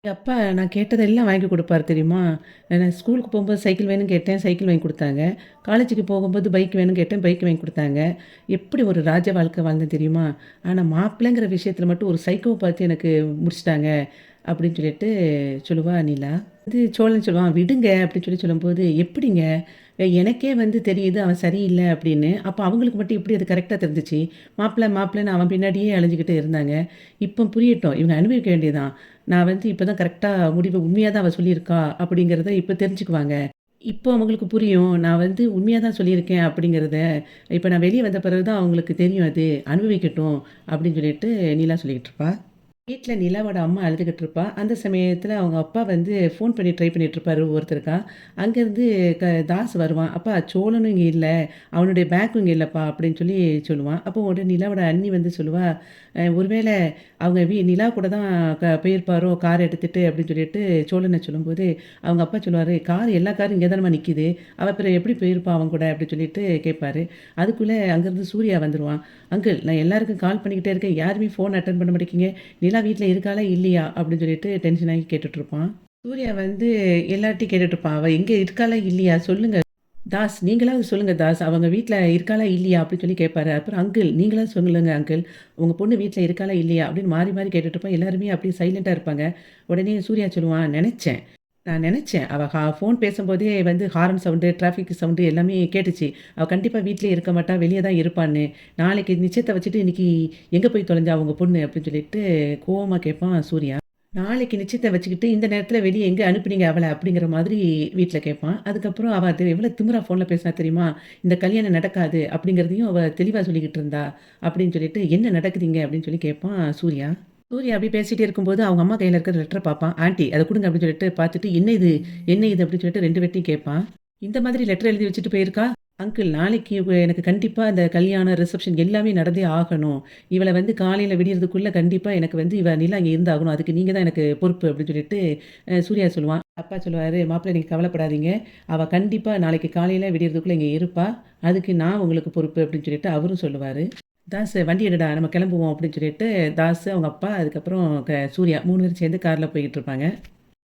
எங்க அப்பா நான் கேட்டதெல்லாம் வாங்கி குடுப்பாரு தெரியுமா? நான் ஸ்கூலுக்கு போம்போது சைக்கிள் வேணும்னு கேட்டேன், சைக்கிள் வாங்கி குடுத்தாங்க. காலேஜுக்கு போகும்போது பைக் வேணும்னு கேட்டேன், பைக் வாங்கி குடுத்தாங்க. எப்படி ஒரு ராஜ வாழ்க்கை வாழ்ந்தேன் தெரியுமா? ஆனா மாப்பிள்ளைங்கிற விஷயத்துல மட்டும் ஒரு சைக்கோவ பார்த்து எனக்கு முடிச்சுட்டாங்க. அப்படின்னு சொல்லிட்டு சொல்லுவா நிலா. அது சோழன் சொல்லுவான், "விடுங்க" அப்படின்னு சொல்லும்போது, "எப்படிங்க? எனக்கே வந்து தெரியுது அவன் சரியில்ல" அப்படின்னு. அப்ப அவங்களுக்கு மட்டும் எப்படி அது கரெக்ட்டா தெரிஞ்சுச்சு? மாப்பிள்ளன்னு அவன் பின்னாடியே அலைஞ்சுகிட்டு இருந்தாங்க. இப்போ புரியட்டும். இவங்க அனுபவிக்க வேண்டியதுதான். நான் வந்து இப்ப தான் கரெக்ட்டா முடிவு உண்மையா தான் அவ சொல்லியிருக்கா அப்படிங்கிறத இப்ப தெரிஞ்சுக்குவாங்க. இப்போ அவங்களுக்கு புரியும். நான் வந்து உண்மையா தான் சொல்லியிருக்கேன் அப்படிங்கிறத. இப்ப நான் வெளிய வந்த பிறகு தான் அவங்களுக்கு தெரியும் அது. அனுபவிக்கட்டும் அப்படின்னு சொல்லிட்டு நிலா சொல்லிக்கிட்டு இருப்பா. வீட்ல நிலாவோட அம்மா அழுதுகிட்டு இருப்பா. அந்த சமயத்துல அவங்க அப்பா வந்து ஃபோன் பண்ணி ட்ரை பண்ணிட்டு இருப்பாரு ஒவ்வொருத்தருக்கா. அங்கேருந்து தாஸ் வருவான். "அப்பா சோழனும் இங்க இல்ல. அவனுடைய பேக்கும் இங்க இல்லப்பா" அப்படின்னு சொல்லி சொல்லுவான். அப்போ உடனே நிலாவோட அண்ணி வந்து சொல்லுவா, ஒருவேள அவங்க நிலா கூட தான் போயிருப்பாரோ கார் எடுத்துட்டு அப்படின்னு சொல்லிட்டு சோழன சொல்லும்போது, அவங்க அப்பா சொல்லுவாரு, "கார் எல்லா காரும் இங்க தானம்மா நிக்குது. அவ அப்புறம் எப்படி போயிருப்பா அவன் கூட?" அப்படின்னு சொல்லிட்டு கேட்பாரு. அதுக்குள்ள அங்கேருந்து சூர்யா வந்துருவான். "அங்கிள் நான் எல்லாருக்கும் கால் பண்ணிக்கிட்டே இருக்கேன். யாருமே ஃபோன் அட்டெண்ட் பண்ண மாட்டேங்கிறீங்க. நிலா வீட்ல இருக்காளா? இல்லையா?" அப்படின்னு சொல்லிட்டு டென்ஷன் ஆகி கேட்டுட்ருப்பான். சூர்யா வந்து எல்லார்ட்டயும் கேட்டுட்ருப்பான். "அவ எங்க இருக்காளா? இல்லையா? சொல்லுங்க. தாஸ் நீங்களாவது சொல்லுங்க தாஸ். அவங்க வீட்ல இருக்காளா? இல்லையா?" அப்படின்னு சொல்லி கேட்பாரு. அப்புறம் "அங்கிள் நீங்களாவது சொல்லுங்க அங்கிள். உங்க பொண்ணு வீட்ல இருக்காளா? இல்லையா?" அப்படின்னு மாறி மாறி கேட்டுட்ருப்பான். எல்லாருமே அப்படியே சைலன்ட்டா இருப்பாங்க. உடனே சூர்யா சொல்லுவான், நான் நெனச்சேன். அவ ஃபோன் பேசும்போதே வந்து ஹாரன் சவுண்டு, டிராஃபிக் சவுண்டு எல்லாமே கேட்டுச்சு. அவ கண்டிப்பா வீட்லயே இருக்க மாட்டா. வெளிய தான் இருப்பான்னு. நாளைக்கு நிச்சயத்த வச்சுட்டு இன்னைக்கு எங்க போய் தொலைஞ்சா உங்க பொண்ணு? அப்படின்னு சொல்லிட்டு கோவமா கேட்பான் சூர்யா. நாளைக்கு நிச்சயத்த வச்சுக்கிட்டு இந்த நேரத்தில வெளிய எங்க அனுப்புனீங்க அவள? அப்படிங்கிற மாதிரி வீட்ல கேட்பான். அதுக்கப்புறம் அவ அது எவ்வளோ திமிரா ஃபோன்ல பேசினா தெரியுமா? இந்த கல்யாணம் நடக்காது அப்படிங்கிறதையும் அவ தெளிவா சொல்லிக்கிட்டு இருந்தா. அப்படின்னு சொல்லிட்டு என்ன நடக்குதுங்க? அப்படின்னு சொல்லி கேட்பான் சூர்யா. சூர்யா அப்படி பேசிட்டே இருக்கும்போது, அவங்க அம்மா கையில இருக்கிற லெட்டர பார்ப்பான். ஆன்டி அத குடுங்க அப்படின்னு சொல்லிட்டு பார்த்துட்டு, "என்ன இது? என்ன இது?" அப்படின்னு சொல்லிட்டு 2 பேர்ட்டயும் கேட்பான். இந்த மாதிரி லெட்டர் எழுதி வச்சுட்டு போயிருக்கா? அங்கிள் நாளைக்கு எனக்கு கண்டிப்பா இந்த கல்யாணம், ரிசப்ஷன் எல்லாமே நடந்தே ஆகணும். இவள வந்து காலையில விடியறதுக்குள்ள கண்டிப்பா எனக்கு வந்து இவ நிலா இங்க இருந்தாகணும். அதுக்கு நீங்க தான் எனக்கு பொறுப்பு அப்படின்னு சொல்லிட்டு சூர்யா சொல்லுவான். அப்பா சொல்லுவாரு, "மாப்பிள நீங்க கவலைப்படாதீங்க. அவ கண்டிப்பா நாளைக்கு காலையில விடியறதுக்குள்ள இங்க இருப்பா. அதுக்கு நான் உங்களுக்கு பொறுப்பு" அப்படின்னு சொல்லிட்டு அவரும் சொல்லுவாரு. தாசு "வண்டி எடுடா நம்ம கிளம்புவோம்" அப்படின்னு சொல்லிட்டு தாசு, அவங்க அப்பா, அதுக்கப்புறம் சூர்யா 3 பேரும் சேர்ந்து கார்ல போய்கிட்டு இருப்பாங்க.